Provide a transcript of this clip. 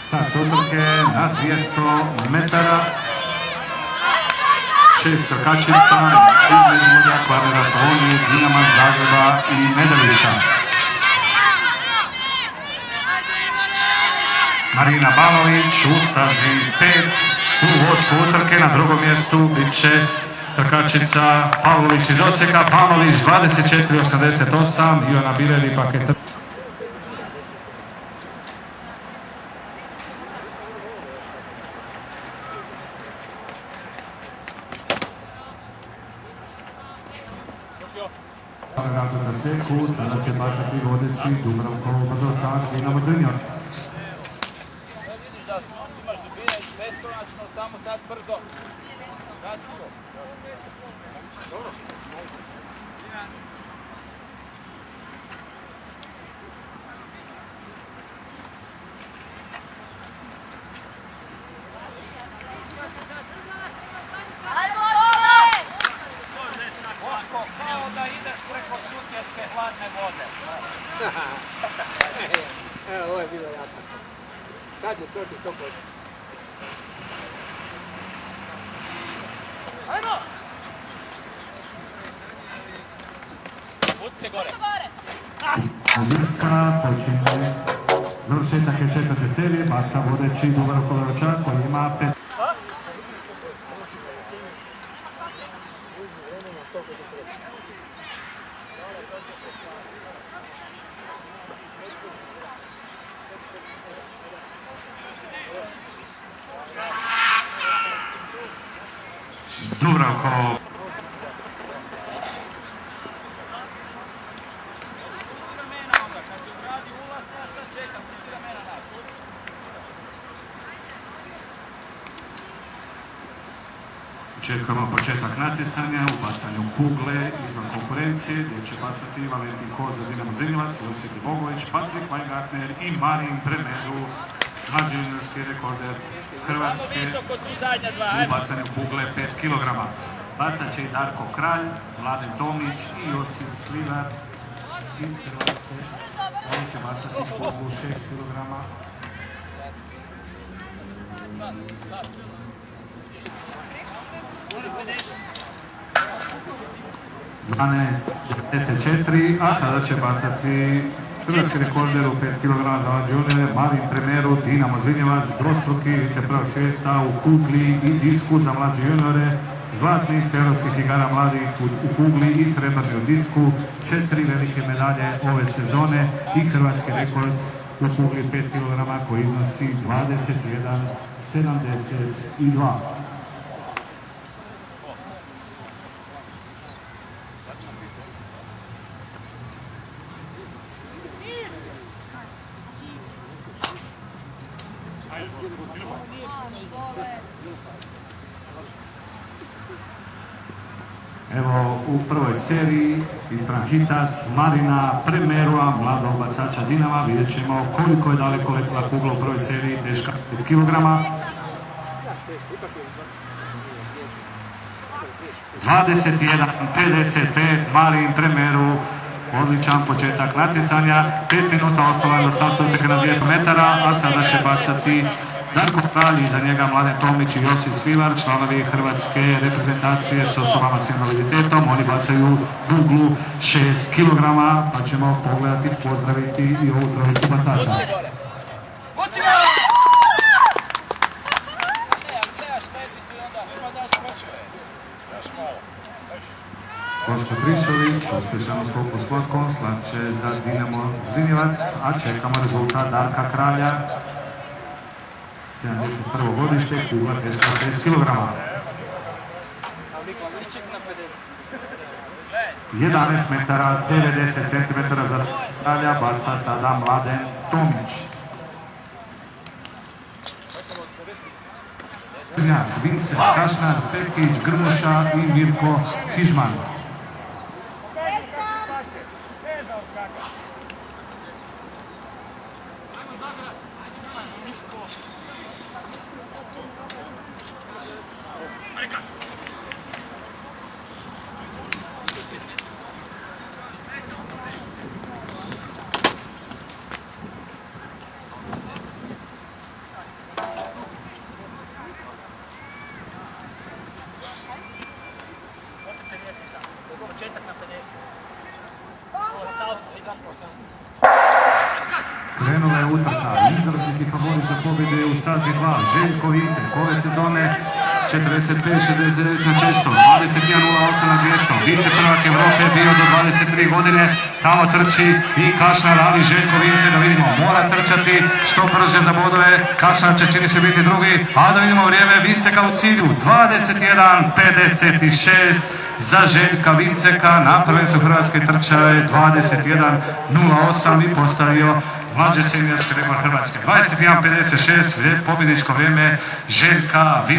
Start utrke na 200 metara. 6 trkačica iz Međimurja, Kvarnera, Slavonije, Dinama, Zagreba i Nedelišća. Marina Balović u stazi 5, u vodstvu utrke. Na drugom mjestu bit će trkačica Pavlović iz Osijeka, Pavlović 24.88, Ivana Bireli paket. Na seku, sada će bacati vodeći Dubravko Brdočak, Dinamo Zrinjovac. Vidiš da imaš dubine beskonačno, samo sad brzo. Kratko. Dobro. Kao da ideš preko sutjeske hladne vode. Evo, ovo je bilo jako. Sad će skoči 100%. Ajmo! Budi se gore. Obrska počinje završetak je četvrte serije, baca vodeći Dubravko Brdočak koji ima 5. Dubravko. Očekujemo početak natjecanja u bacanju kugle izvan konkurencije gdje će bacati Valentin Koza, Dinamo Zrinjevac, Josip Bogović, Patrik Weingartner i Marin Premedu, mlađi juniorski rekorder Hrvatske u bacanju kugle 5 kg. Bacat će i Darko Kralj, Mladen Tomić i Josip Slivar iz Hrvatske. Oni će bacati kuglu 6 kg. 12.54, a sada će bacati hrvatski rekorder u 5 kg za mlađe juniore Marin Premeru, Dinamo Zrinjevac, dvostruki viceprvac svijeta u kugli i disku za mlađe juniore, zlatni s europskih igara mladih u kugli i srebrni u disku, 4 velike medalje ove sezone i hrvatski rekord u kugli 5 kg koji iznosi 21.72. Evo u prvoj seriji ispran hitac Marina Premerua, mladog bacača Dinama. Vidjet ćemo koliko je daleko letila kugla u prvoj seriji, teška 5 kg. 21.55, Marin Premeru, odličan početak natjecanja, 5 minuta ostalo do starta utrke na 200 metara, a sada će bacati Darko Kralj, iza njega Mladen Tomić i Josip Slivar, članovi hrvatske reprezentacije s osobama s invaliditetom. Oni bacaju kuglu 6 kg, pa ćemo pogledati, pozdraviti i ovu trojicu bacača. Boško Trišović, uspješan u skoku s lotkom, slače za Dinamo Zrinjevac, a čekamo rezultat Darka Kralja. 71. godište, kugla teška 6 kg. 11 metara, 90 cm za Kralja, baca sada Mladen Tomić. Vince, Kašnar, Pekić, Grmoša i Mirko Hižman. Krenula je utrka, izraziti favorit za pobjede u stazi 2, Željko Vincek, ove sezone 45-69 na često, 21.08 na 200, vice prvak Evrope bio do 23 godine, tamo trči i Kašnar, ali Željko Vincek, da vidimo, mora trčati što brže za bodove, Kašnar će čini se biti drugi, a da vidimo vrijeme Vinceka u cilju, 21.56 za Željka Vinceka, na prvenstvu Hrvatske trčao je 21.08 i postavio mlađe seniorski rekord Hrvatske. 21.56, pobjedničko vrijeme Željka Vinceka.